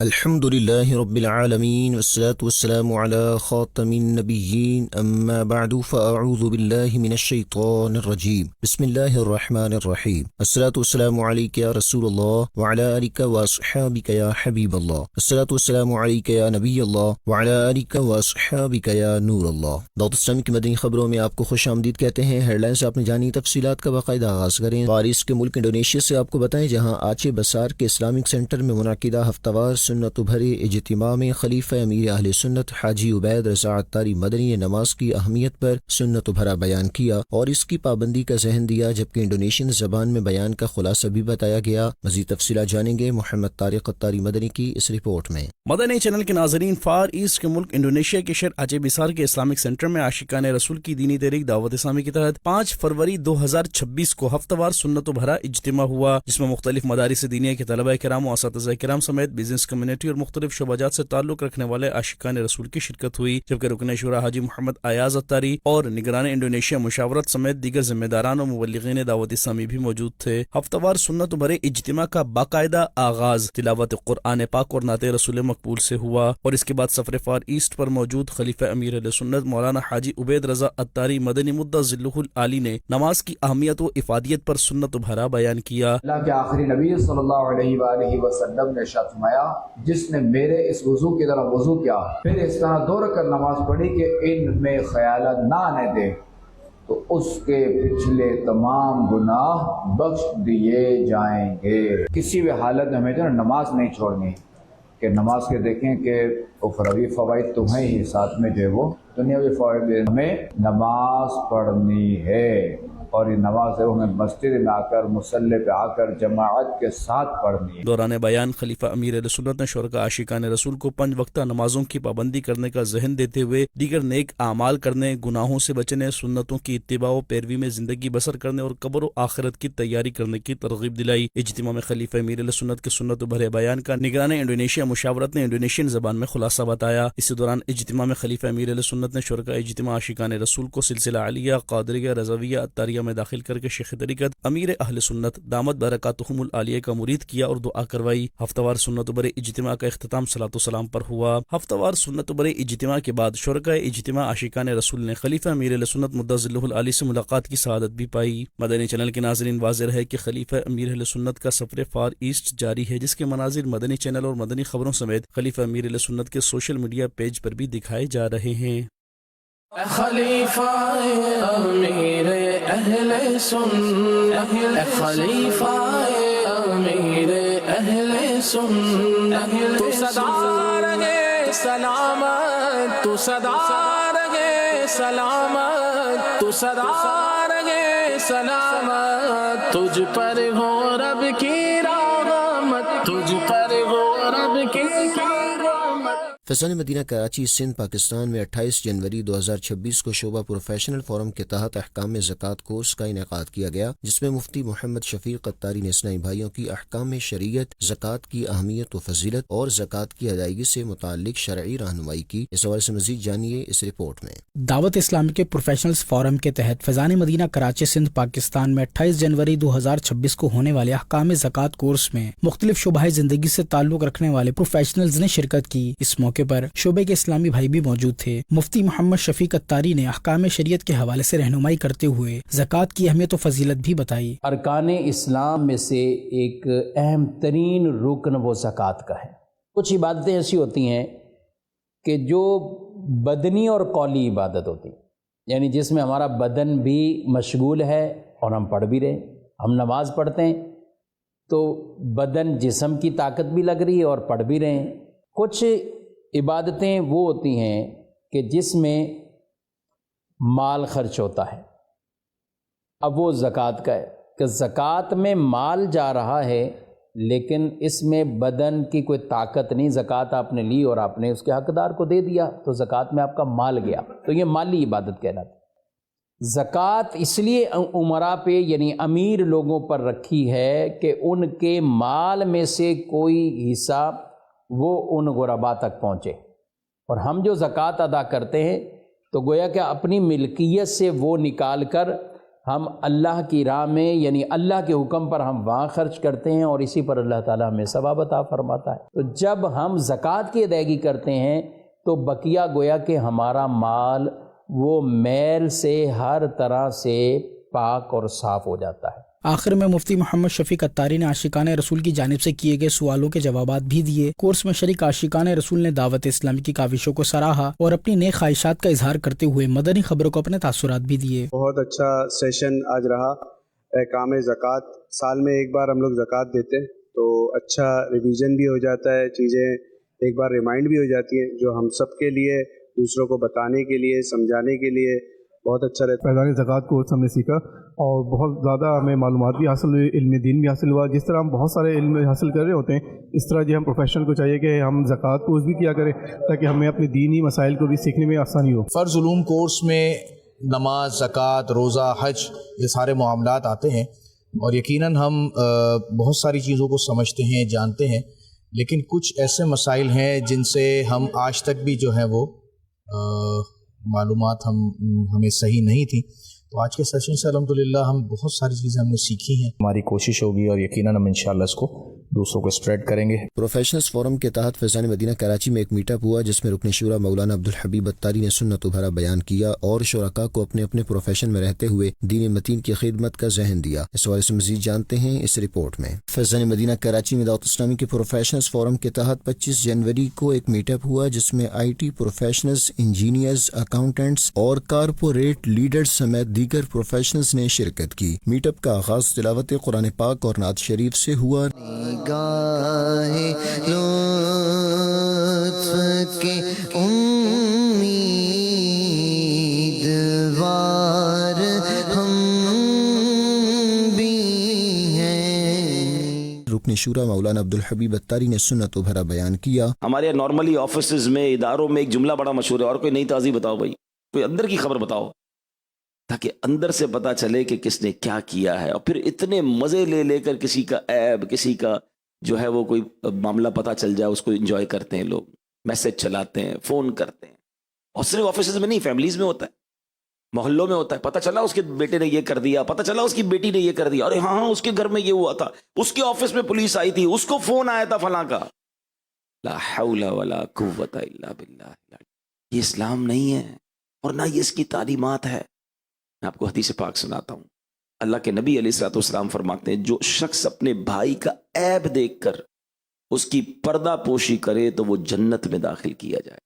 الحمد لله رب العالمين والصلاة والسلام على خاتم النبيين أما بعد فأعوذ بالله من الشيطان الرجيم بسم الله الرحمن الرحيم الصلاة والسلام عليك يا رسول الله وعلى آلك وأصحابك يا حبيب الله الصلاة والسلام عليك يا نبي الله وعلى آلك وأصحابك يا نور الله۔ دعوت اسلامی کی مدنی خبروں میں آپ کو خوش آمدید کہتے ہیں۔ ہیڈ لائنز آپ نے جانی، تفصیلات کا باقاعدہ آغاز کریں۔ پاریس کے ملک انڈونیشیا سے آپ کو بتائیں، جہاں آچے بسار کے اسلامک سینٹر میں منعقدہ ہفتہ وار سنت بھرے اجتماع میں خلیفہ امیر اہل سنت حاجی عبید رضا عطاری مدنی نے نماز کی اہمیت پر سنت بھرا بیان کیا اور اس کی پابندی کا ذہن دیا، جبکہ انڈونیشین زبان میں بیان کا خلاصہ بھی بتایا گیا۔ مزید تفصیلات جانیں گے محمد طارق عطاری مدنی کی اس رپورٹ میں۔ مدنی چینل کے ناظرین، فار ایسٹ کے ملک انڈونیشیا کے شہر اچے بسار کے اسلامک سینٹر میں عاشقان رسول کی دینی تحریک دعوت اسلامی کے تحت 5 فروری 2026 کو ہفتہ وار سنت بھرا اجتماع ہوا، جس میں مختلف مدارس دینیہ کے طلبہ کرام و اساتذہ کرام سمیت بزنس کمیونٹی اور مختلف شعبات سے تعلق رکھنے والے عاشقان رسول کی شرکت ہوئی، جبکہ رکن شورا حاجی محمد ایاز عطاری اور نگران انڈونیشیا مشاورت سمیت دیگر ذمہ داران اور مبلغین دعوت اسلامی بھی موجود تھے۔ ہفتہ وار سنت بھرے اجتماع کا باقاعدہ آغاز تلاوت قرآن پاک اور نعت رسول مقبول سے ہوا، اور اس کے بعد سفر فار ایسٹ پر موجود خلیفہ امیر اہل سنت مولانا حاجی عبید رضا عطاری مدنی مدہ ذلہ العالی نے نماز کی اہمیت و افادیت پر سنت بھرا بیان کیا۔ اللہ کے آخری نبی صلی اللہ علیہ وآلہ وسلم نے ارشاد فرمایا، جس نے میرے اس وضو کی طرح وضو کیا پھر اس طرح 2 رکعت نماز پڑھی کہ ان میں خیالات نہ آنے دے تو اس کے پچھلے تمام گناہ بخش دیے جائیں گے۔ کسی بھی حالت میں ہمیں جو نماز نہیں چھوڑنی، کہ نماز کے دیکھیں کہ اخروی فوائد تو ہیں ہی، ساتھ میں جو ہے وہ دنیاوی فوائد، ہمیں نماز پڑھنی ہے، اور یہ نماز ہے وہ ہمیں مسجد میں آ کر مصلی پہ آ کر جماعت کے ساتھ پڑھنی ہے۔ دوران بیان خلیفہ امیر اہل سنت نے شرکاء عاشقان رسول کو 5 وقتہ نمازوں کی پابندی کرنے کا ذہن دیتے ہوئے دیگر نیک اعمال کرنے، گناہوں سے بچنے، سنتوں کی اتباع و پیروی میں زندگی بسر کرنے اور قبر و آخرت کی تیاری کرنے کی ترغیب دلائی۔ اجتماع میں خلیفہ امیر اہل سنت کے سنت بھرے بیان کا نگران انڈونیشیا مشاورت نے انڈونیشین زبان میں خلاصہ بتایا۔ اسی دوران اجتماع میں خلیفہ امیر اہل سنت نے شرکاء اجتماع عاشقان رسول کو سلسلہ عالیہ، قادریہ، رضویہ، عطاریہ میں داخل کر کے شیخ طریقت امیر اہل سنت دامت برکاتہم العالیہ کا مرید کیا اور دعا کروائی۔ ہفتہ وار سنت بھرے اجتماع کا اختتام صلاۃ و سلام پر ہوا۔ ہفتہ وار سنت بھرے اجتماع کے بعد شرکاء اجتماع عاشقان رسول نے خلیفہ امیر اہل سنت مدہ ذلہ العالی سے ملاقات کی سعادت بھی پائی۔ مدنی چینل کے ناظرین، واضح ہے کہ خلیفہ امیر اہل سنت کا سفر فار ایسٹ جاری ہے، جس کے مناظر مدنی چینل اور مدنی خبروں سمیت خلیفہ امیر اہل سنت کے سوشل میڈیا پیج پر بھی دکھائے جا رہے ہیں۔ خلیفہ امیر اہل سنت، خلیفہ امیر اہل سنت، تو صدا رہے سلامت، تو صدا رہے سلامت، تو صدا رہے سلامت، تجھ پر ہو رب کی رحمت، تجھ پر ہو رب کی رحمت۔ فیضان مدینہ کراچی سندھ پاکستان میں 28 جنوری 2026 کو شعبہ پروفیشنل فورم کے تحت احکام زکوٰۃ کورس کا انعقاد کیا گیا، جس میں مفتی محمد شفیق عطاری نے اسلامی بھائیوں کی احکام شریعت، زکوٰۃ کی اہمیت و فضیلت اور زکوٰۃ کی ادائیگی سے متعلق شرعی رہنمائی کی۔ اس حوالے سے مزید جانیے اس رپورٹ میں۔ دعوت اسلامی کے پروفیشنلز فورم کے تحت فیضان مدینہ کراچی سندھ پاکستان میں 28 جنوری 2026 کو ہونے والے احکام زکوٰۃ کورس میں مختلف شعبۂ زندگی سے تعلق رکھنے والے پروفیشنلز نے شرکت کی۔ اس موقع پر شعبے کے اسلامی بھائی بھی موجود تھے۔ مفتی محمد شفیق عطاری نے احکام شریعت کے حوالے سے رہنمائی کرتے ہوئے زکوٰۃ کی اہمیت و فضیلت بھی بتائی۔ ارکان اسلام میں سے ایک اہم ترین رکن وہ زکوٰۃ کا ہے۔ کچھ عبادتیں ایسی ہوتی ہیں کہ جو بدنی اور قولی عبادت ہوتی، یعنی جس میں ہمارا بدن بھی مشغول ہے اور ہم پڑھ بھی رہے ہیں۔ ہم نماز پڑھتے ہیں تو بدن جسم کی طاقت بھی لگ رہی ہے اور پڑھ بھی رہے ہیں۔ کچھ عبادتیں وہ ہوتی ہیں کہ جس میں مال خرچ ہوتا ہے۔ اب وہ زکوٰۃ کا ہے کہ زکوٰۃ میں مال جا رہا ہے لیکن اس میں بدن کی کوئی طاقت نہیں، زکوٰۃ آپ نے لی اور آپ نے اس کے حقدار کو دے دیا تو زکوٰۃ میں آپ کا مال گیا، تو یہ مالی عبادت کہلاتی ہے۔ زکوٰۃ اس لیے امراء پہ یعنی امیر لوگوں پر رکھی ہے کہ ان کے مال میں سے کوئی حصہ وہ ان غرباء تک پہنچے، اور ہم جو زکوٰۃ ادا کرتے ہیں تو گویا کہ اپنی ملکیت سے وہ نکال کر ہم اللہ کی راہ میں یعنی اللہ کے حکم پر ہم وہاں خرچ کرتے ہیں اور اسی پر اللہ تعالیٰ ہمیں ثواب عطا فرماتا ہے۔ تو جب ہم زکوٰۃ کی ادائیگی کرتے ہیں تو بقیہ گویا کہ ہمارا مال وہ میل سے ہر طرح سے پاک اور صاف ہو جاتا ہے۔ آخر میں مفتی محمد شفیق اتاری نے عاشقان رسول کی جانب سے کیے گئے سوالوں کے جوابات بھی دیے۔ کورس میں شریک عاشقان رسول نے دعوت اسلامی کی کاوشوں کو سراہا اور اپنی نیک خواہشات کا اظہار کرتے ہوئے مدنی خبروں کو اپنے تاثرات بھی دیے۔ بہت اچھا سیشن آج رہا۔ احکام زکوٰۃ، سال میں ایک بار ہم لوگ زکوٰۃ دیتے ہیں تو اچھا ریویژن بھی ہو جاتا ہے، چیزیں ایک بار ریمائنڈ بھی ہو جاتی ہیں جو ہم سب کے لیے، دوسروں کو بتانے کے لیے، سمجھانے کے لیے بہت اچھا رہتا ہے۔ فیضان زکوٰۃ کورس ہم نے سیکھا اور بہت زیادہ ہمیں معلومات بھی حاصل ہوئی، علم دین بھی حاصل ہوا۔ جس طرح ہم بہت سارے علم حاصل کر رہے ہوتے ہیں، اس طرح ہم پروفیشنل کو چاہیے کہ ہم زکوٰۃ کورس بھی کیا کریں تاکہ ہمیں اپنے دینی مسائل کو بھی سیکھنے میں آسانی ہو۔ فرض علوم کورس میں نماز، زکوٰۃ، روزہ، حج، یہ سارے معاملات آتے ہیں اور یقیناً ہم بہت ساری چیزوں کو سمجھتے ہیں، جانتے ہیں، لیکن کچھ ایسے مسائل ہیں جن سے ہم آج تک بھی جو ہیں وہ معلومات ہمیں صحیح نہیں تھی۔ تو آج کے سیشن سے الحمدللہ ہم بہت ساری چیزیں ہم نے سیکھی ہیں۔ ہماری کوشش ہوگی اور یقیناً ہم انشاءاللہ اس کو دوسروں کو اسپریڈ کریں گے۔ پروفیشنلز فورم کے تحت فیضان مدینہ کراچی میں ایک میٹ اپ ہوا جس میں رکن شورا مولانا عبدالحبیب اتاری نے سنت و بھرا بیان کیا اور شرکاء کو اپنے اپنے پروفیشن میں رہتے ہوئے دین متین کی خدمت کا ذہن دیا۔ اس حوالے سے مزید جانتے ہیں اس رپورٹ میں۔ فیضان مدینہ کراچی میں دعوت اسلامی کے پروفیشنلز فورم کے تحت 25 جنوری کو ایک میٹ اپ ہوا جس میں IT پروفیشنلز، انجینئرز، اکاؤنٹنٹس اور کارپوریٹ لیڈرز سمیت دیگر پروفیشنلز نے شرکت کی۔ میٹ اپ کا آغاز تلاوت قرآن پاک اور نعت شریف سے ہوا۔ نگاہ لطف کے امیدوار ہم بھی ہیں۔ رکن شورا مولانا عبدالحبیب اتاری نے سنت و بھرا بیان کیا۔ ہمارے نارملی آفیسز میں، اداروں میں ایک جملہ بڑا مشہور ہے، اور کوئی نئی تازی بتاؤ بھائی، کوئی اندر کی خبر بتاؤ، تاکہ اندر سے پتہ چلے کہ کس نے کیا کیا ہے، اور پھر اتنے مزے لے لے کر کسی کا عیب، کسی کا جو ہے وہ کوئی معاملہ پتہ چل جائے، اس کو انجوائے کرتے ہیں لوگ، میسج چلاتے ہیں، فون کرتے ہیں، اور صرف آفیسز میں نہیں، فیملیز میں ہوتا ہے، محلوں میں ہوتا ہے، پتہ چلا اس کے بیٹے نے یہ کر دیا، پتہ چلا اس کی بیٹی نے یہ کر دیا، اور ہاں اس کے گھر میں یہ ہوا تھا، اس کے آفس میں پولیس آئی تھی، اس کو فون آیا تھا فلاں کا۔ لا حول ولا قوت الا باللہ۔ یہ اسلام نہیں ہے اور نہ یہ اس کی تعلیمات ہے۔ میں آپ کو حدیث پاک سناتا ہوں۔ اللہ کے نبی علیہ الصلوۃ والسلام فرماتے ہیں، جو شخص اپنے بھائی کا عیب دیکھ کر اس کی پردہ پوشی کرے تو وہ جنت میں داخل کیا جائے۔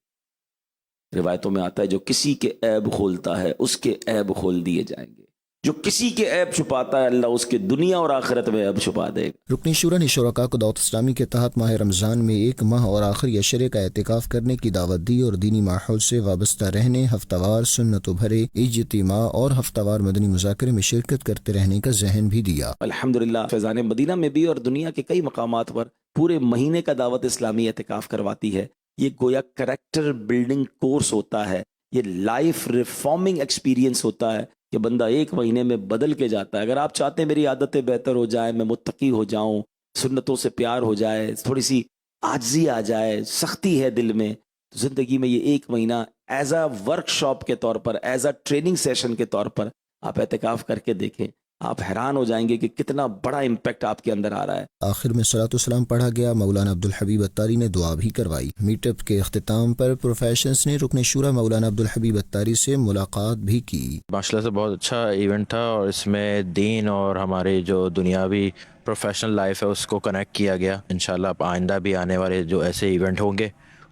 روایتوں میں آتا ہے جو کسی کے عیب کھولتا ہے اس کے عیب کھول دیے جائیں گے، جو کسی کے عیب چھپاتا ہے اللہ اس کے دنیا اور آخرت میں عیب چھپا دے گا۔ رکن شورا نے شرکاء کو دعوت اسلامی کے تحت ماہ رمضان میں 1 ماہ اور آخری عشرے کا اعتکاف کرنے کی دعوت دی اور دینی ماحول سے وابستہ رہنے، ہفتہ وار سنت و بھرے اجتماع اور ہفتہ وار مدنی مذاکرے میں شرکت کرتے رہنے کا ذہن بھی دیا۔ الحمدللہ فیضان مدینہ میں بھی اور دنیا کے کئی مقامات پر پورے مہینے کا دعوت اسلامی اعتکاف کرواتی ہے۔ یہ گویا کریکٹر بلڈنگ کورس ہوتا ہے، یہ لائف ریفارمنگ ایکسپیرینس ہوتا ہے کہ بندہ 1 مہینے میں بدل کے جاتا ہے۔ اگر آپ چاہتے ہیں میری عادتیں بہتر ہو جائیں، میں متقی ہو جاؤں، سنتوں سے پیار ہو جائے، تھوڑی سی عاجزی آ جائے، سختی ہے دل میں، تو زندگی میں یہ 1 مہینہ ایز اے ورک شاپ کے طور پر، ایز اے ٹریننگ سیشن کے طور پر آپ اعتکاف کر کے دیکھیں، آپ حیران ہو جائیں گے کہ کتنا بڑا امپیکٹ آپ کے اندر آ رہا ہے۔ آخر میں صلاۃ والسلام پڑھا گیا۔ مولانا عبدالحبیب اتاری نے دعا بھی کروائی۔ میٹ اپ کے اختتام پر پروفیشنلز نے رکن شورا مولانا عبدالحبیب اتاری سے ملاقات بھی کی۔ ماشاءاللہ سے بہت اچھا ایونٹ تھا اور اس میں دین اور ہماری جو دنیاوی پروفیشنل لائف ہے اس کو کنیکٹ کیا گیا۔ انشاءاللہ اب آئندہ بھی آنے والے جو ایسے ایونٹ ہوں گے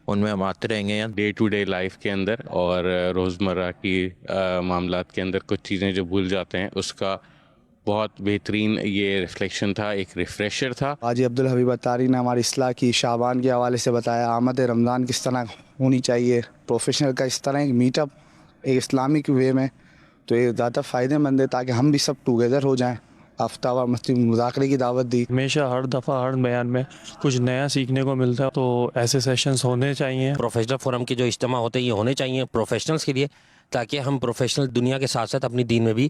ان میں ہم آتے رہیں گے۔ ڈے ٹو ڈے لائف کے اندر اور روزمرہ کی معاملات کے اندر کچھ چیزیں جو بھول جاتے ہیں، اس کا بہت بہترین یہ ریفلیکشن تھا، ایک ریفریشر تھا۔ حاجی عبدالحبیب اتاری نے ہماری اصلاح کی، شعبان کے حوالے سے بتایا، آمد رمضان کس طرح ہونی چاہیے، پروفیشنل کا اس طرح ایک میٹ اپ ایک اسلامک وے میں، تو یہ زیادہ فائدہ مند ہے تاکہ ہم بھی سب ٹوگیدر ہو جائیں۔ ہفتہ وار مذاکرے کی دعوت دی۔ ہمیشہ ہر دفعہ ہر بیان میں کچھ نیا سیکھنے کو ملتا ہے، تو ایسے سیشنز ہونے چاہیے۔ پروفیشنل فورم کے جو اجتماع ہوتے ہیں یہ ہونے چاہیے پروفیشنلز کے لیے، تاکہ ہم پروفیشنل دنیا کے ساتھ ساتھ اپنی دین میں بھی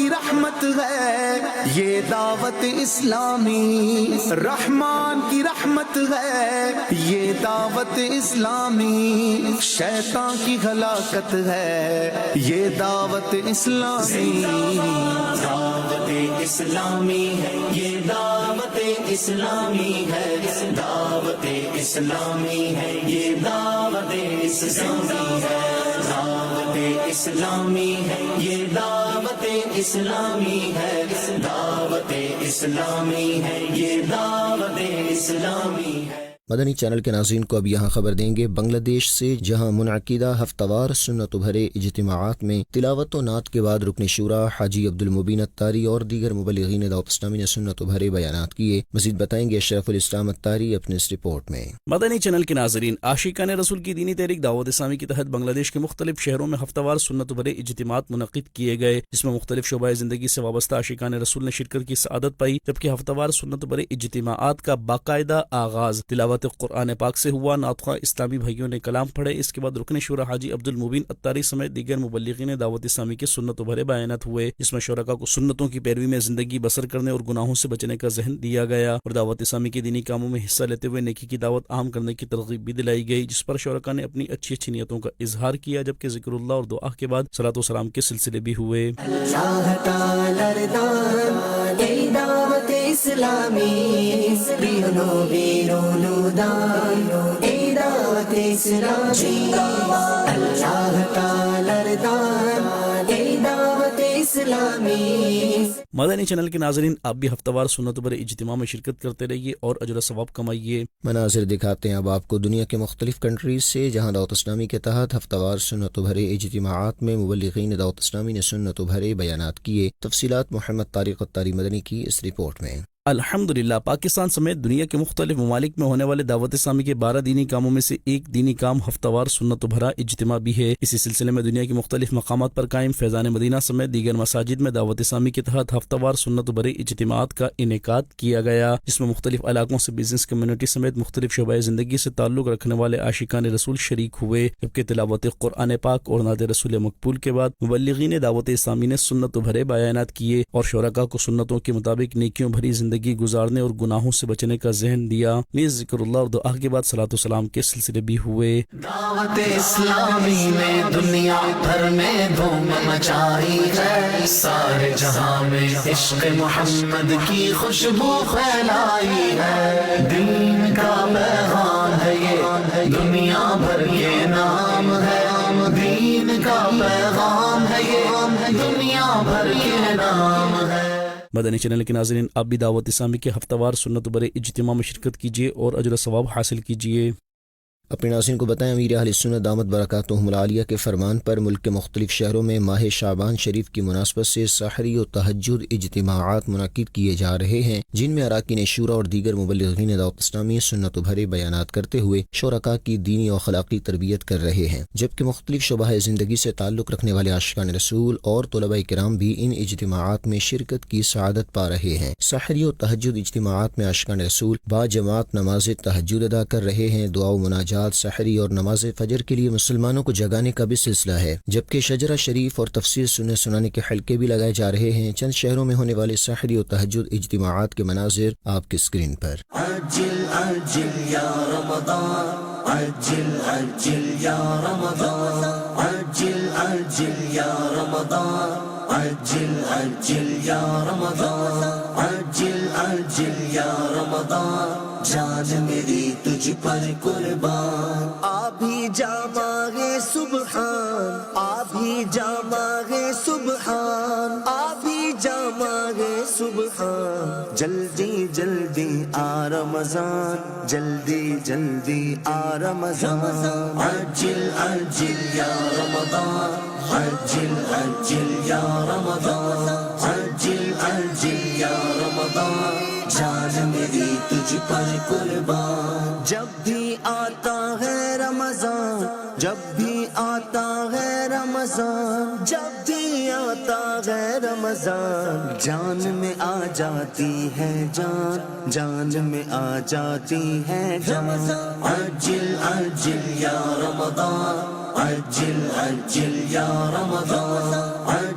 کی رحمت ہے یہ دعوت اسلامی، رحمان کی رحمت ہے یہ دعوت اسلامی، شیطان کی ہلاکت ہے یہ دعوت اسلامی، دعوت اسلامی ہے یہ دعوت اسلامی ہے، دعوت اسلامی ہے یہ دعوت اسلامی ہے، دعوت اسلامی ہے یہ دعوت اسلامی ہے، دعوت اسلامی ہے یہ دعوت اسلامی ہے۔ مدنی چینل کے ناظرین کو اب یہاں خبر دیں گے بنگلہ دیش سے، جہاں منعقدہ ہفتہ وار سنت و بھرے اجتماعات میں تلاوت و نعت کے بعد رکن شورا حاجی عبدالمبین اتاری اور دیگر مبلغین دعوت اسلامی نے سنت و بھرے بیانات کیے۔ مزید بتائیں گے اشرف الاسلام اتاری اپنے اس رپورٹ میں۔ مدنی چینل کے ناظرین، عاشقان رسول کی دینی تحریک دعوت اسلامی کے تحت بنگلہ دیش کے مختلف شہروں میں ہفتہ وار سنت و بھرے اجتماعات منعقد کیے گئے، جس میں مختلف شعبۂ زندگی سے وابستہ عاشقان رسول نے شرکت کی سعادت پائی، جبکہ ہفتہ وار سنت و بھرے اجتماعات کا باقاعدہ آغاز تلاوت قرآن پاک سے ہوا۔ نعت خواہ اسلامی بھائیوں نے کلام پڑھے، اس کے بعد رکن شورا حاجی عبدالمبین اتاری سمیت دیگر مبلغین دعوت اسلامی کے سنت و بھرے بیانات ہوئے، جس میں شرکاء کو سنتوں کی پیروی میں زندگی بسر کرنے اور گناہوں سے بچنے کا ذہن دیا گیا، اور دعوت اسلامی کے دینی کاموں میں حصہ لیتے ہوئے نیکی کی دعوت عام کرنے کی ترغیب بھی دلائی گئی، جس پر شرکاء نے اپنی اچھی اچھی نیتوں کا اظہار کیا، جبکہ ذکر اللہ اور دعا کے بعد صلاۃ و سلام کے سلسلے بھی ہوئے۔ مدنی چینل کے ناظرین، آپ بھی ہفتہ وار سنت و بھرے اجتماع میں شرکت کرتے رہیے اور اجر و ثواب کمائیے۔ مناظر دکھاتے ہیں اب آپ کو دنیا کے مختلف کنٹریز سے، جہاں دعوت اسلامی کے تحت ہفتہ وار سنت و بھرے اجتماعات میں مبلغین دعوت اسلامی نے سنت و بھرے بیانات کیے۔ تفصیلات محمد طارق اتاری مدنی کی اس رپورٹ میں۔ الحمدللہ، پاکستان سمیت دنیا کے مختلف ممالک میں ہونے والے دعوت اسلامی کے 12 دینی کاموں میں سے ایک دینی کام ہفتہ وار سنت و بھرا اجتماع بھی ہے۔ اسی سلسلے میں دنیا کے مختلف مقامات پر قائم فیضان مدینہ سمیت دیگر مساجد میں دعوت اسلامی کے تحت ہفتہ وار سنت و بھرے اجتماعات کا انعقاد کیا گیا، جس میں مختلف علاقوں سے بزنس کمیونٹی سمیت مختلف شعبۂ زندگی سے تعلق رکھنے والے عاشقان رسول شریک ہوئے، جبکہ تلاوت قرآن پاک اور نعت رسول مقبول کے بعد مبلغین دعوت اسلامی نے سنت و بھرے بیانات کیے اور شرکاء کو سنتوں کے مطابق نیکیوں بھری زندگی گزارنے اور گناہوں سے بچنے کا ذہن دیا۔ نیز ذکر اللہ اور دعا کے بعد صلاۃ و سلام کے سلسلے بھی ہوئے۔ دعوت اسلامی نے دنیا بھر میں دھوم مچائی ہے، سارے جہاں میں عشق محمد کی خوشبو پھیلائی ہے، دین کا پیغام ہے یہ دنیا بھر کے نام ہے، دین کا پیغام ہے یہ دنیا بھر کے نام ہے۔ مدنی چینل کے ناظرین، آپ بھی دعوت اسلامی کے ہفتہ وار سنت و بھرے اجتماع میں شرکت کیجیے اور اجر و ثواب حاصل کیجیے۔ اپنے ناظرین کو بتائیں، امیر اہل سنت دامت برکاتہم العالیہ کے فرمان پر ملک کے مختلف شہروں میں ماہ شعبان شریف کی مناسبت سے سحری و تہجد اجتماعات منعقد کیے جا رہے ہیں، جن میں اراکین شورا اور دیگر مبلغین دعوت اسلامی سنت و بھرے بیانات کرتے ہوئے شرکاء کی دینی و اخلاقی تربیت کر رہے ہیں، جبکہ مختلف شعبۂ زندگی سے تعلق رکھنے والے عاشقان رسول اور طلباء کرام بھی ان اجتماعات میں شرکت کی سعادت پا رہے ہیں۔ سحری و تہجد اجتماعات میں عاشقان رسول با جماعت نماز تہجد ادا کر رہے ہیں۔ دعا و مناجات، سحری اور نماز فجر کے لیے مسلمانوں کو جگانے کا بھی سلسلہ ہے، جبکہ شجرہ شریف اور تفسیر سنانے کے حلقے بھی لگائے جا رہے ہیں۔ چند شہروں میں ہونے والے سحری و تہجد اجتماعات کے مناظر آپ کی اسکرین پر۔ عجل عجل یا رمضان، عجل عجل یا رمضان، عجل عجل یا رمضان، عجل عجل یا رمضان، عجل عجل یا رمضان، جان میری تجھ پر قربان، آبھی جا ماغے سبحان، آبھی جا ماغے سبحان، آبھی جا ماغے سبحان، جلدی جلدی آ رمضان، جلدی جلدی آ رمضان، عجل عجل یا رمضان، عجل عجل یا رمضان، عجل عجل یا رمضان، جان میری تجھ پر قربان، جب بھی آتا ہے رمضان، جب بھی آتا ہے رمضان، جب بھی آتا ہے رمضان، جان میں آ جاتی ہے جان، جان میں آ جاتی ہے جان، عجل عجل یا رمضان، عجل عجل یا رمضان،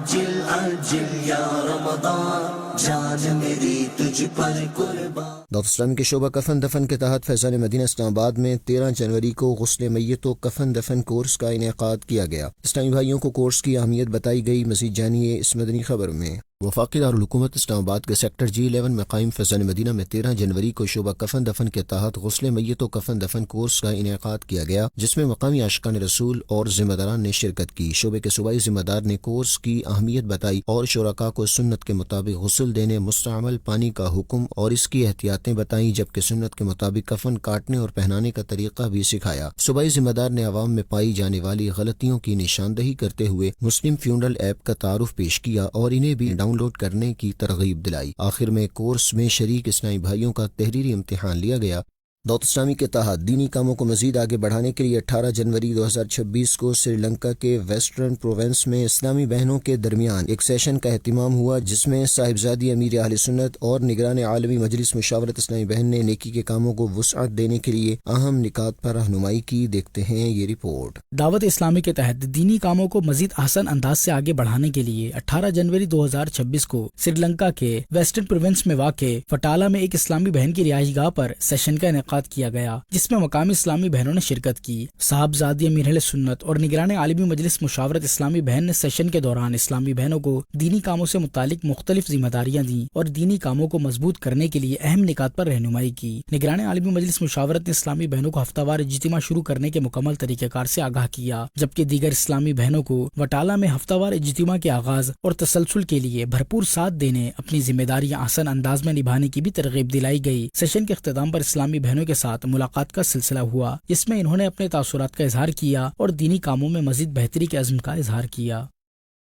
عجل عجل یا رمضان جان میری تجھ پر قربان. دعوت اسلامی کے شعبہ کفن دفن کے تحت فیضان مدینہ اسلام آباد میں 13 جنوری کو غسل میت و کفن دفن کورس کا انعقاد کیا گیا. اسلامی بھائیوں کو کورس کی اہمیت بتائی گئی. مزید جانیے اس مدنی خبر میں. وفاقی دارالحکومت اسلام آباد کے سیکٹر G11 میں قائم فیضان مدینہ میں 13 جنوری کو شعبہ کفن دفن کے تحت غسل میت و کفن دفن کورس کا انعقاد کیا گیا، جس میں مقامی عاشقان رسول اور ذمہ داران نے شرکت کی. شعبے کے صوبائی ذمہ دار نے کورس کی اہمیت بتائی اور شرکاء کو سنت کے مطابق غسل دینے، مستعمل پانی کا حکم اور اس کی احتیاطیں بتائیں، جبکہ سنت کے مطابق کفن کاٹنے اور پہنانے کا طریقہ بھی سکھایا. صوبائی ذمہ دار نے عوام میں پائی جانے والی غلطیوں کی نشاندہی کرتے ہوئے مسلم فیونرل ایپ کا تعارف پیش کیا اور انہیں بھی ڈاؤن لوڈ کرنے کی ترغیب دلائی. آخر میں کورس میں شریک اسلامی بھائیوں کا تحریری امتحان لیا گیا. دعوت اسلامی کے تحت دینی کاموں کو مزید آگے بڑھانے کے لیے 18 جنوری 2026 کو سری لنکا کے ویسٹرن پروونس میں اسلامی بہنوں کے درمیان ایک سیشن کا اہتمام ہوا، جس میں صاحبزادی امیر اہل سنت اور نگران عالمی مجلس مشاورت اسلامی بہن نے نیکی کے کاموں کو وسعت دینے کے لیے اہم نکات پر رہنمائی کی. دیکھتے ہیں یہ رپورٹ. دعوت اسلامی کے تحت دینی کاموں کو مزید آسان انداز سے آگے بڑھانے کے لیے 18 جنوری 2026 کو سری لنکا کے ویسٹرن پروونس میں واقع فٹالہ میں ایک اسلامی بہن کی رہائش گاہ پر سیشن کا انعقاد کیا گیا، جس میں مقامی اسلامی بہنوں نے شرکت کی. صاحبزادی امیر اہل سنت اور نگران عالمی مجلس مشاورت اسلامی بہن نے سیشن کے دوران اسلامی بہنوں کو دینی کاموں سے متعلق مختلف ذمہ داریاں دیں اور دینی کاموں کو مضبوط کرنے کے لیے اہم نکات پر رہنمائی کی. نگران عالمی مجلس مشاورت نے اسلامی بہنوں کو ہفتہ وار اجتماع شروع کرنے کے مکمل طریقہ کار سے آگاہ کیا، جبکہ دیگر اسلامی بہنوں کو وٹالہ میں ہفتہ وار اجتماع کے آغاز اور تسلسل کے لیے بھرپور ساتھ دینے، اپنی ذمہ داریاں آسان انداز میں نبھانے کی بھی ترغیب دلائی گئی. سیشن کے اختتام پر اسلامی بہنوں کے ساتھ ملاقات کا سلسلہ ہوا، جس میں انہوں نے اپنے تاثرات کا اظہار کیا اور دینی کاموں میں مزید بہتری کے عزم کا اظہار کیا.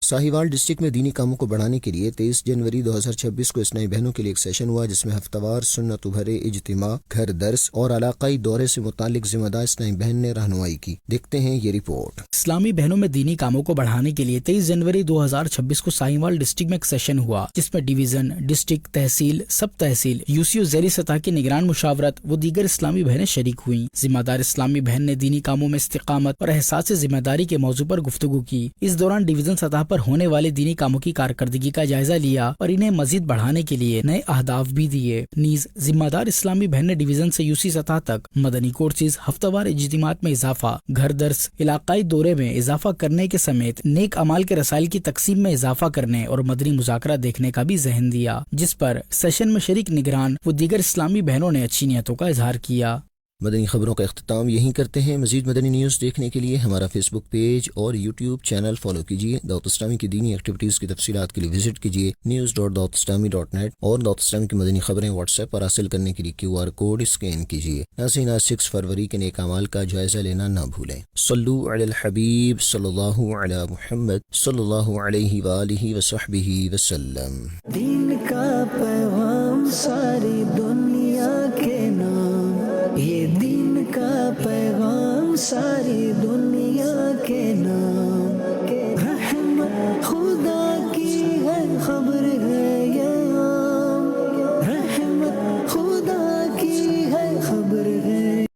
ساہیوال ڈسٹرکٹ میں دینی کاموں کو بڑھانے کے لیے 23 جنوری 2026 کو اسلامی بہنوں کے لیے ایک سیشن ہوا، جس میں ہفتہ وار سنت ابھرے اجتماع، گھر درس اور علاقائی دورے سے متعلق ذمہ دار اسلامی بہن نے رہنمائی کی. دیکھتے ہیں یہ رپورٹ. اسلامی بہنوں میں دینی کاموں کو بڑھانے کے لیے 23 جنوری 2026 کو ساہیوال ڈسٹرکٹ میں ایک سیشن ہوا، جس میں ڈویژن، ڈسٹرکٹ، تحصیل، سب تحصیل، UCO ذیلی سطح کی نگران مشاورت و دیگر اسلامی بہنیں شریک ہوئیں. ذمہ دار اسلامی بہن نے دینی کاموں میں استقامت اور احساس ذمہ داری کے موضوع پر گفتگو کی. اس دوران ڈویژن سطح پر ہونے والے دینی کاموں کی کارکردگی کا جائزہ لیا اور انہیں مزید بڑھانے کے لیے نئے اہداف بھی دیے. نیز ذمہ دار اسلامی بہن نے ڈویژن سے UC سطح تک مدنی کورسز، ہفتہ وار اجتماعات میں اضافہ، گھر درس، علاقائی دورے میں اضافہ کرنے کے سمیت نیک اعمال کے رسائل کی تقسیم میں اضافہ کرنے اور مدنی مذاکرہ دیکھنے کا بھی ذہن دیا، جس پر سیشن میں شریک نگران و دیگر اسلامی بہنوں نے اچھی نیتوں کا اظہار کیا. مدنی خبروں کا اختتام یہیں کرتے ہیں. مزید مدنی نیوز دیکھنے کے لیے ہمارا فیس بک پیج اور یوٹیوب چینل فالو کیجیے. دعوت اسلامی کی دینی ایکٹیویٹیز کی تفصیلات کے لیے وزٹ کیجیے news.dawatislami.net اور دعوت اسلامی کی مدنی خبریں واٹس ایپ پر حاصل کرنے کے لیے QR کوڈ اسکین کیجیے. ناظرین، 6 فروری کے نیک اعمال کا جائزہ لینا نہ بھولیں. صلو علی الحبیب صلی اللہ علی محمد صلی اللہ علیہ وآلہ وصحبہ وسلم. دین کا پیغام ساری دنیا کے نام، یہ دین کا پیغام ساری